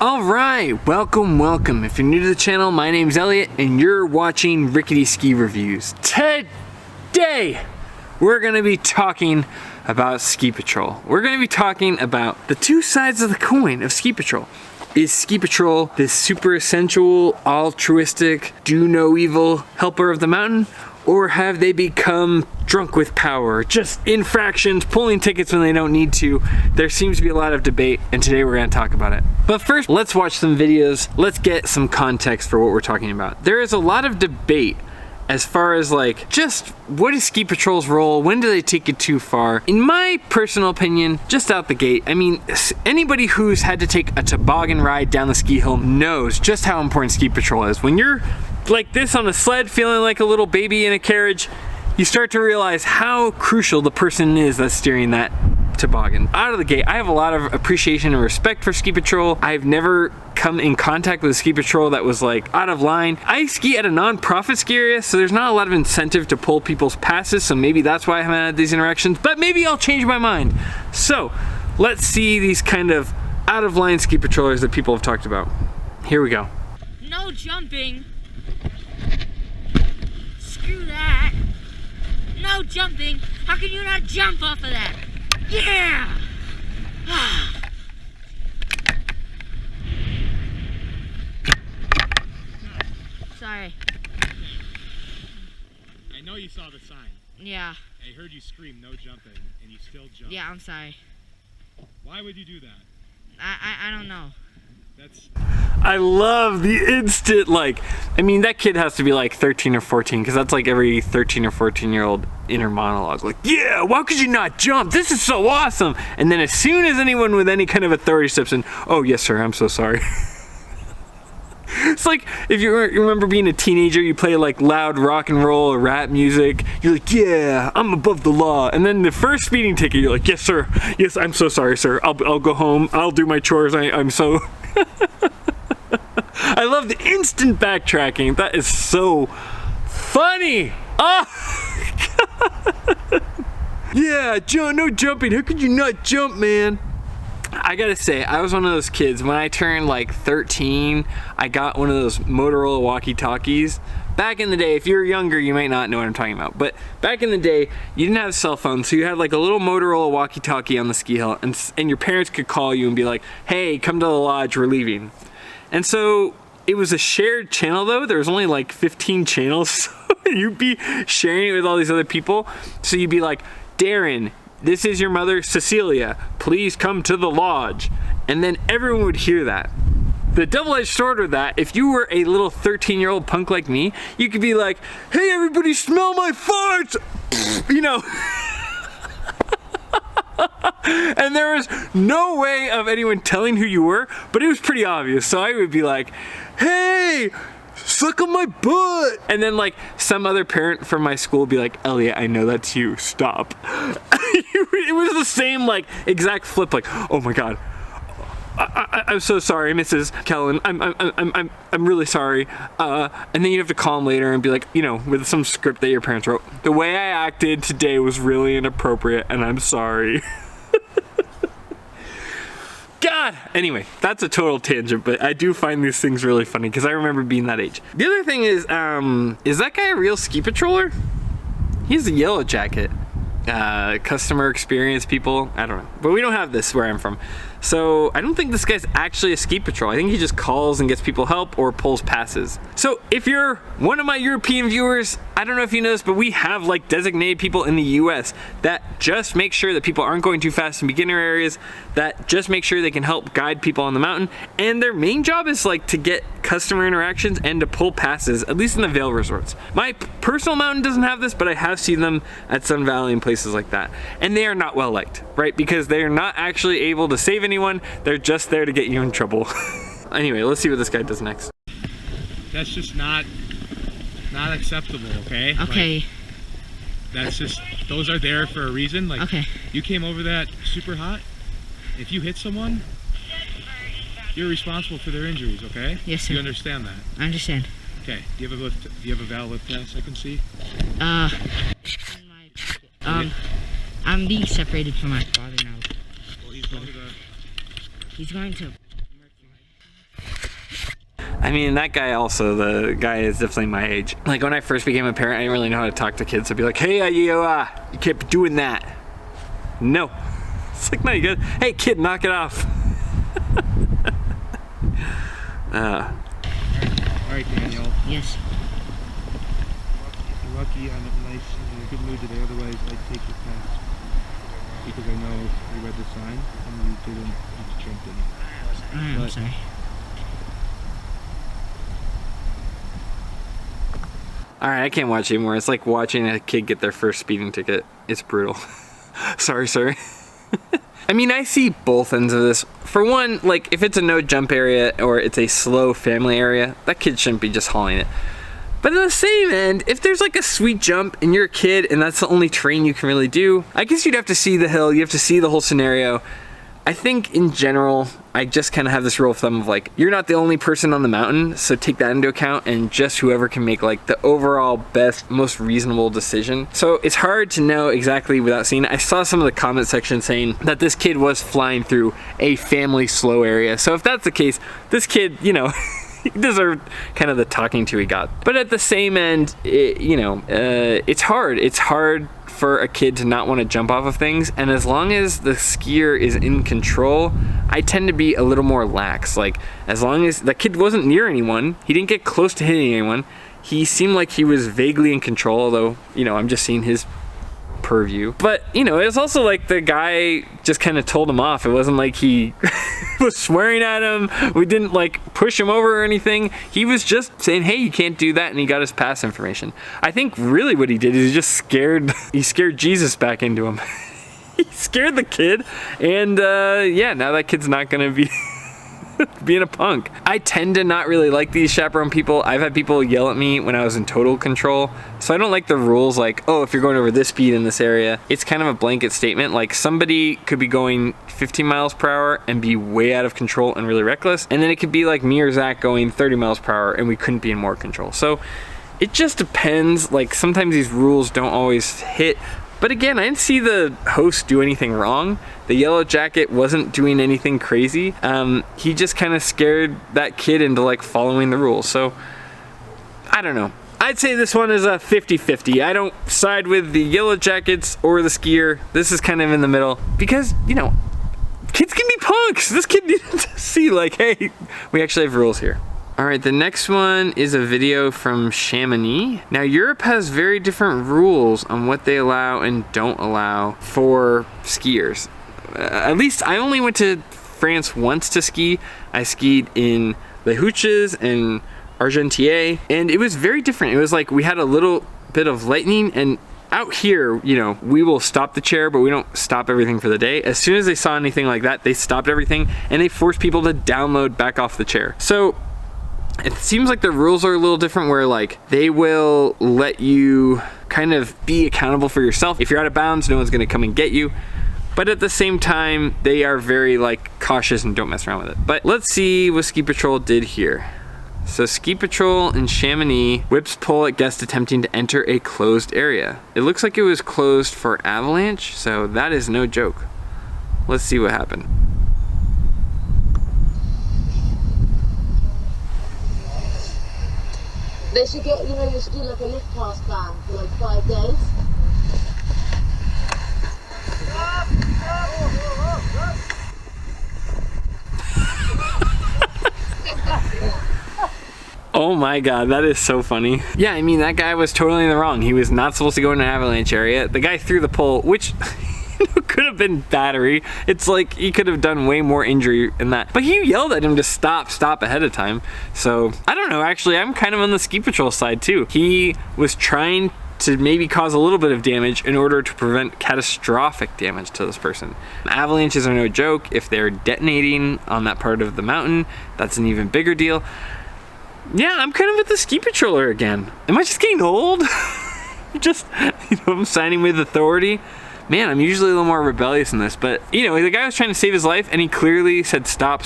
Alright, welcome. If you're new to the channel, my name's Elliot and you're watching Rickety Ski Reviews. Today, we're going to be talking about Ski Patrol. We're going to be talking about the two sides of the coin of Ski Patrol. Is Ski Patrol this super essential, altruistic, do no evil helper of the mountain? Or have they become drunk with power, just infractions, pulling tickets when they don't need to? There seems to be a lot of debate, and today we're going to talk about it. But first, let's watch some videos. Let's get some context for what we're talking about. There is a lot of debate as far as like, just what is Ski Patrol's role? When do they take it too far? In my personal opinion, just out the gate, I mean, anybody who's had to take a toboggan ride down the ski hill knows just how important Ski Patrol is. When you're like this on a sled, feeling like a little baby in a carriage, you start to realize how crucial the person is that's steering that toboggan. Out of the gate, I have a lot of appreciation and respect for Ski Patrol. I've never come in contact with a Ski Patrol that was like out of line. I ski at a non-profit ski area, so there's not a lot of incentive to pull people's passes, so maybe that's why I haven't had these interactions, but maybe I'll change my mind. So let's see these kind of out of line Ski Patrollers that people have talked about. Here we go. No jumping. Screw that. No jumping. How can you not jump off of that? Yeah! Sorry. I know you saw the sign. Yeah. I heard you scream no jumping and you still jumped. Yeah, I'm sorry. Why would you do that? I don't know. I love the instant, like, I mean, that kid has to be like 13 or 14, because that's like every 13 or 14-year-old inner monologue. Like, yeah, why could you not jump? This is so awesome. And then as soon as anyone with any kind of authority steps in, oh, yes, sir, I'm so sorry. It's like, if you remember being a teenager, you play like loud rock and roll or rap music. You're like, yeah, I'm above the law. And then the first speeding ticket, you're like, yes, sir. Yes, I'm so sorry, sir. I'll go home. I'll do my chores. I'm so... I love the instant backtracking. That is so funny. Oh, God. Yeah, no jumping. How could you not jump, man? I gotta say, I was one of those kids. When I turned like 13, I got one of those Motorola walkie-talkies. Back in the day, if you're younger, you might not know what I'm talking about. But back in the day, you didn't have cell phones, so you had like a little Motorola walkie-talkie on the ski hill, and your parents could call you and be like, hey, come to the lodge, we're leaving. And so it was a shared channel though. There was only like 15 channels, so you'd be sharing it with all these other people. So you'd be like, Darren, this is your mother, Cecilia. Please come to the lodge. And then everyone would hear that. The double-edged sword of that, if you were a little 13-year-old punk like me, you could be like, hey, everybody smell my farts! You know. And there was no way of anyone telling who you were, but it was pretty obvious. So I would be like, hey, suck on my butt. And then like some other parent from my school would be like, Elliot, I know that's you, stop. It was the same like exact flip, like, oh my God. I'm so sorry, Mrs. Kellen. I'm really sorry. And then you have to call them later and be like, you know, with some script that your parents wrote. The way I acted today was really inappropriate, and I'm sorry. God. Anyway, that's a total tangent, but I do find these things really funny because I remember being that age. The other thing is that guy a real ski patroller? He has a yellow jacket. Customer experience people, I don't know, but we don't have this where I'm from, so I don't think this guy's actually a ski patrol. I think he just calls and gets people help or pulls passes. So if you're one of my European viewers, I don't know if you know this, but we have like designated people in the US that just make sure that people aren't going too fast in beginner areas, that just make sure they can help guide people on the mountain, and their main job is like to get customer interactions and to pull passes, at least in the Vail resorts. My personal mountain doesn't have this, but I have seen them at Sun Valley and places like that, and they are not well liked, right? Because they're not actually able to save anyone, they're just there to get you in trouble. Anyway, let's see what this guy does next. That's just not acceptable, okay? Okay. Like, that's just, those are there for a reason. Like, okay. You came over that super hot. If you hit someone, you're responsible for their injuries, okay? Yes, sir. You understand that? I understand. Okay. Do you have a valid lift pass I can see? I'm being separated from my father now. Well, he's going to He's going to I mean, that guy also, the guy is definitely my age. Like, when I first became a parent, I didn't really know how to talk to kids. I'd be like, hey, you can't be doing that. No. It's like, no, you good. Hey, kid, knock it off. All right, Daniel. Yes. You're lucky I'm in a good mood today, otherwise I'd take your pass. Because I know you read the sign and you didn't jump in. I'm sorry. Alright, I can't watch anymore. It's like watching a kid get their first speeding ticket. It's brutal. Sorry, sir. I mean, I see both ends of this. For one, like, if it's a no jump area or it's a slow family area, that kid shouldn't be just hauling it. But on the same end, if there's like a sweet jump and you're a kid and that's the only terrain you can really do, I guess you'd have to see the hill, you have to see the whole scenario. I think in general, I just kind of have this rule of thumb of like, you're not the only person on the mountain, so take that into account, and just whoever can make like the overall best, most reasonable decision. So it's hard to know exactly without seeing it. I saw some of the comment section saying that this kid was flying through a family slow area. So if that's the case, this kid, you know, he deserved kind of the talking to he got. But at the same end, it's hard. It's hard for a kid to not want to jump off of things, and as long as the skier is in control, I tend to be a little more lax. Like, as long as the kid wasn't near anyone, he didn't get close to hitting anyone, he seemed like he was vaguely in control, although, you know, I'm just seeing his purview. But, you know, it was also like the guy just kind of told him off. It wasn't like he was swearing at him. We didn't like push him over or anything. He was just saying, hey, you can't do that, and he got his pass information. I think really what he did is he scared Jesus back into him. He scared the kid, and yeah, now that kid's not gonna be being a punk. I tend to not really like these chaperone people. I've had people yell at me when I was in total control. So I don't like the rules like, oh, if you're going over this speed in this area, it's kind of a blanket statement. Like, somebody could be going 15 miles per hour and be way out of control and really reckless. And then it could be like me or Zach going 30 miles per hour and we couldn't be in more control. So it just depends. Like, sometimes these rules don't always hit. But again, I didn't see the host do anything wrong. The yellow jacket wasn't doing anything crazy. He just kind of scared that kid into like following the rules. So I don't know. I'd say this one is a 50-50. I don't side with the yellow jackets or the skier. This is kind of in the middle because, you know, kids can be punks. This kid needed to see like, hey, we actually have rules here. All right, the next one is a video from Chamonix. Now, Europe has very different rules on what they allow and don't allow for skiers. At least I only went to France once to ski. I skied in Les Houches and Argentière, and it was very different. It was like we had a little bit of lightning, and out here, you know, we will stop the chair, but we don't stop everything for the day. As soon as they saw anything like that, they stopped everything, and they forced people to download back off the chair. So it seems like the rules are a little different where like they will let you kind of be accountable for yourself. If you're out of bounds, no one's gonna come and get you. But at the same time, they are very like cautious and don't mess around with it. But let's see what Ski Patrol did here. So Ski Patrol in Chamonix whips pole at guests attempting to enter a closed area. It looks like it was closed for Avalanche, so that is no joke. Let's see what happened. They should get, you know, they should do like a lift pass ban for like 5 days. Oh my god, that is so funny. Yeah, I mean, that guy was totally in the wrong. He was not supposed to go in an avalanche area. The guy threw the pole, which could have been battery. It's like he could have done way more injury in that. But he yelled at him to stop ahead of time. So I don't know, actually, I'm kind of on the Ski Patrol side too. He was trying to maybe cause a little bit of damage in order to prevent catastrophic damage to this person. Avalanches are no joke. If they're detonating on that part of the mountain, that's an even bigger deal. Yeah, I'm kind of with the Ski Patroller again. Am I just getting old? Just, you know, I'm signing with authority. man, I'm usually a little more rebellious in this, but you know, the guy was trying to save his life and he clearly said stop,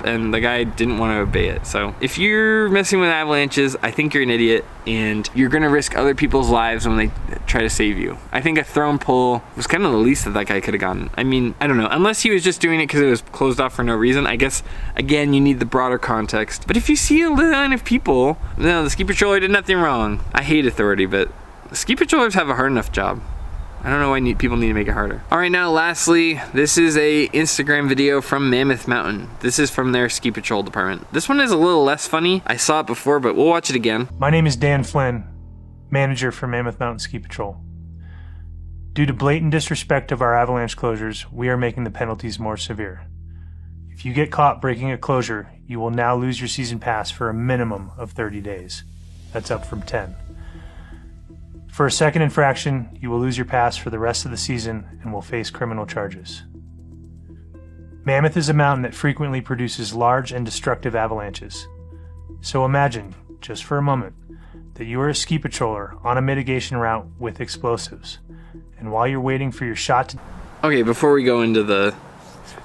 and the guy didn't want to obey it. So if you're messing with avalanches, I think you're an idiot and you're gonna risk other people's lives when they try to save you. I think a throw and pull was kind of the least that guy could have gotten. I mean, I don't know, unless he was just doing it because it was closed off for no reason. I guess, again, you need the broader context. But if you see a line of people, no, the ski patroller did nothing wrong. I hate authority, but ski patrollers have a hard enough job. I don't know why people need to make it harder. All right, now lastly, this is a Instagram video from Mammoth Mountain. This is from their ski patrol department. This one is a little less funny. I saw it before, but we'll watch it again. My name is Dan Flynn, manager for Mammoth Mountain Ski Patrol. Due to blatant disrespect of our avalanche closures, we are making the penalties more severe. If you get caught breaking a closure, you will now lose your season pass for a minimum of 30 days. That's up from 10. For a second infraction, you will lose your pass for the rest of the season and will face criminal charges. Mammoth is a mountain that frequently produces large and destructive avalanches. So imagine, just for a moment, that you are a ski patroller on a mitigation route with explosives, and while you're waiting for your shot to... Okay, before we go into the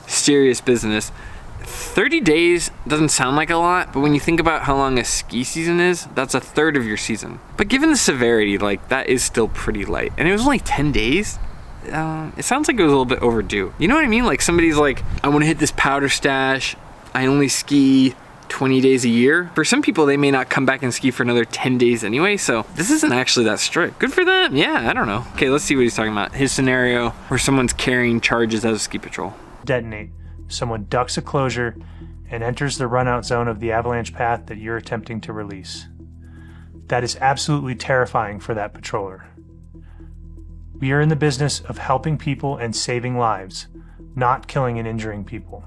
serious business, 30 days doesn't sound like a lot, but when you think about how long a ski season is, that's a third of your season. But given the severity, like, that is still pretty light. And it was only 10 days? It sounds like it was a little bit overdue. You know what I mean? Like, somebody's like, I want to hit this powder stash. I only ski 20 days a year. For some people, they may not come back and ski for another 10 days anyway, so this isn't actually that strict. Good for them. Yeah, I don't know. Okay, let's see what he's talking about. His scenario where someone's carrying charges as a ski patrol. Detonate. Someone ducks a closure and enters the run-out zone of the avalanche path that you're attempting to release. That is absolutely terrifying for that patroller. We are in the business of helping people and saving lives, not killing and injuring people.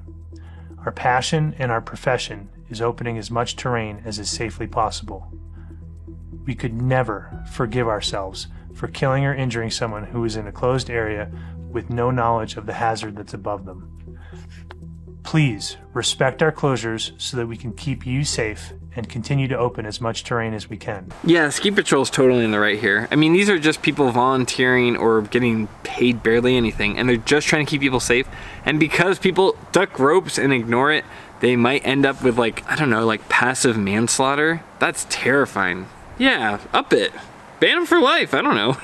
Our passion and our profession is opening as much terrain as is safely possible. We could never forgive ourselves for killing or injuring someone who is in a closed area with no knowledge of the hazard that's above them. Please respect our closures so that we can keep you safe and continue to open as much terrain as we can. Yeah, ski patrol's totally in the right here. I mean, these are just people volunteering or getting paid barely anything, and they're just trying to keep people safe. And because people duck ropes and ignore it, they might end up with, like, I don't know, like passive manslaughter. That's terrifying. Yeah, up it. Ban them for life, I don't know.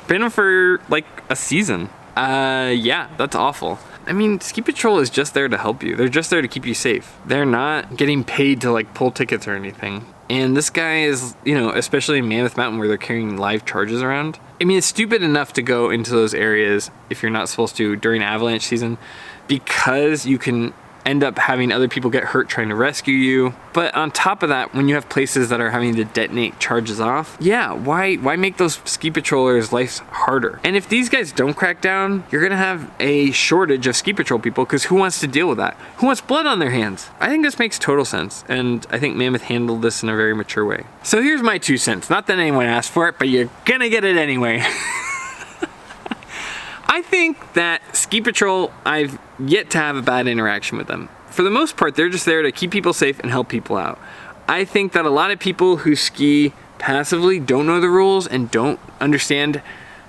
Ban them for, like, a season. Yeah, that's awful. I mean, ski patrol is just there to help you. They're just there to keep you safe. They're not getting paid to, like, pull tickets or anything. And this guy is, you know, especially in Mammoth Mountain where they're carrying live charges around. I mean, it's stupid enough to go into those areas if you're not supposed to during avalanche season, because you can end up having other people get hurt trying to rescue you. But on top of that, when you have places that are having to detonate charges off, yeah, why make those ski patrollers' lives harder? And if these guys don't crack down, you're gonna have a shortage of ski patrol people, because who wants to deal with that? Who wants blood on their hands? I think this makes total sense, and I think Mammoth handled this in a very mature way. So here's my 2 cents. Not that anyone asked for it, but you're gonna get it anyway. I think that ski patrol, I've yet to have a bad interaction with them. For the most part, they're just there to keep people safe and help people out. I think that a lot of people who ski passively don't know the rules and don't understand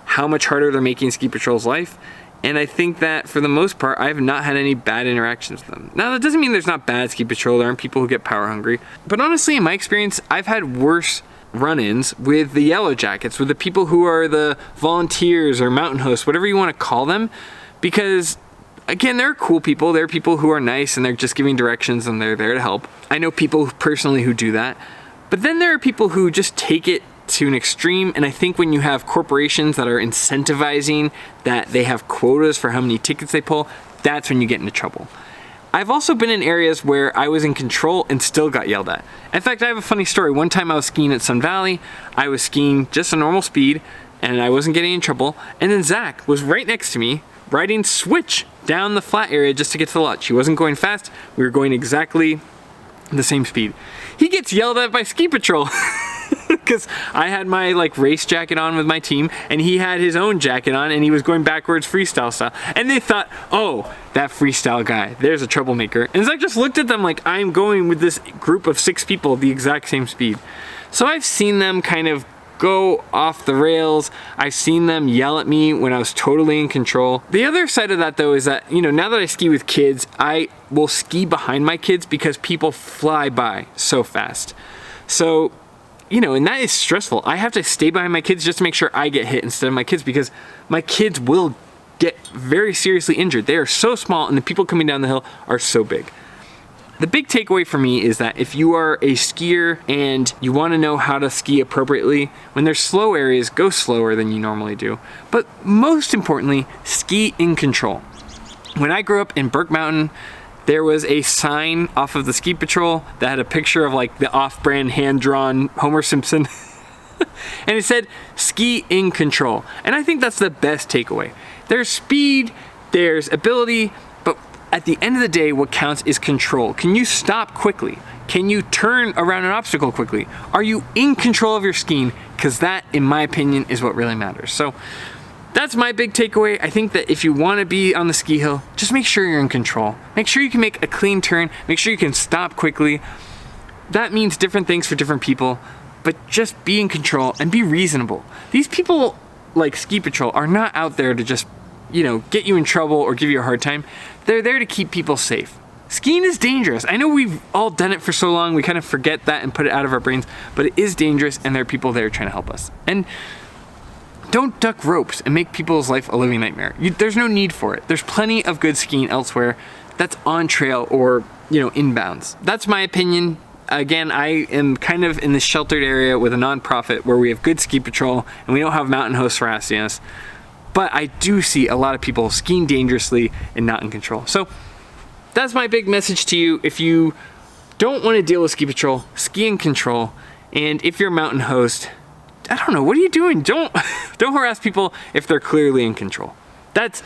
how much harder they're making ski patrol's life. And I think that for the most part, I've not had any bad interactions with them. Now, that doesn't mean there's not bad ski patrol. There aren't people who get power hungry. But honestly, in my experience, I've had worse run-ins with the yellow jackets, with the people who are the volunteers or mountain hosts, whatever you want to call them, because again, they're cool people. They're people who are nice and they're just giving directions and they're there to help. I know people personally who do that, but then there are people who just take it to an extreme. And I think when you have corporations that are incentivizing that they have quotas for how many tickets they pull, that's when you get into trouble. I've also been in areas where I was in control and still got yelled at. In fact, I have a funny story. One time I was skiing at Sun Valley. I was skiing just a normal speed and I wasn't getting in trouble. And then Zach was right next to me riding switch down the flat area just to get to the lodge. He wasn't going fast. We were going exactly the same speed. He gets yelled at by ski patrol because I had my like race jacket on with my team and he had his own jacket on and he was going backwards freestyle style. And they thought, oh, that freestyle guy, there's a troublemaker. And Zach just looked at them like, I'm going with this group of 6 people the exact same speed. So I've seen them kind of go off the rails. I've seen them yell at me when I was totally in control. The other side of that though is that, you know, now that I ski with kids, I will ski behind my kids because people fly by so fast. So, you know, and that is stressful. I have to stay behind my kids just to make sure I get hit instead of my kids, because my kids will get very seriously injured. They are so small and the people coming down the hill are so big. The big takeaway for me is that if you are a skier and you want to know how to ski appropriately, when there's slow areas, go slower than you normally do. But most importantly, ski in control. When I grew up in Burke Mountain, there was a sign off of the ski patrol that had a picture of like the off-brand hand-drawn Homer Simpson. And it said, ski in control. And I think that's the best takeaway. There's speed, there's ability, but at the end of the day, what counts is control. Can you stop quickly? Can you turn around an obstacle quickly? Are you in control of your skiing? Because that, in my opinion, is what really matters. So that's my big takeaway. I think that if you want to be on the ski hill, just make sure you're in control. Make sure you can make a clean turn. Make sure you can stop quickly. That means different things for different people, but just be in control and be reasonable. These people like Ski Patrol are not out there to just, you know, get you in trouble or give you a hard time. They're there to keep people safe. Skiing is dangerous. I know we've all done it for so long, we kind of forget that and put it out of our brains, but it is dangerous and there are people there trying to help us. And don't duck ropes and make people's life a living nightmare. There's no need for it. There's plenty of good skiing elsewhere that's on trail or, you know, inbounds. That's my opinion. Again, I am kind of in this sheltered area with a nonprofit where we have good ski patrol and we don't have mountain hosts harassing us. But I do see a lot of people skiing dangerously and not in control. So that's my big message to you. If you don't want to deal with ski patrol, ski in control. And if you're a mountain host, I don't know, what are you doing? Don't harass people if they're clearly in control. That's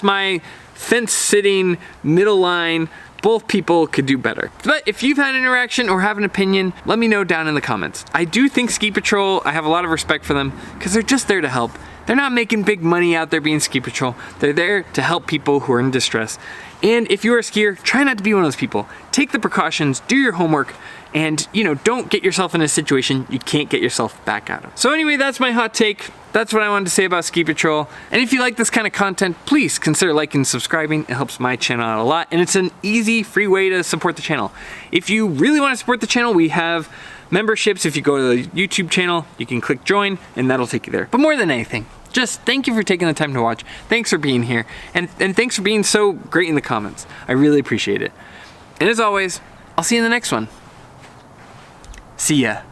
my fence sitting middle line. Both people could do better. But if you've had an interaction or have an opinion, let me know down in the comments. I do think Ski Patrol, I have a lot of respect for them because they're just there to help. They're not making big money out there being Ski Patrol. They're there to help people who are in distress. And if you're a skier, try not to be one of those people. Take the precautions, do your homework, and, you know, don't get yourself in a situation you can't get yourself back out of. So anyway, that's my hot take. That's what I wanted to say about Ski Patrol. And if you like this kind of content, please consider liking and subscribing. It helps my channel out a lot. And it's an easy, free way to support the channel. If you really want to support the channel, we have memberships. If you go to the YouTube channel, you can click join and that'll take you there. But more than anything, just thank you for taking the time to watch. Thanks for being here. And thanks for being so great in the comments. I really appreciate it. And as always, I'll see you in the next one. See ya.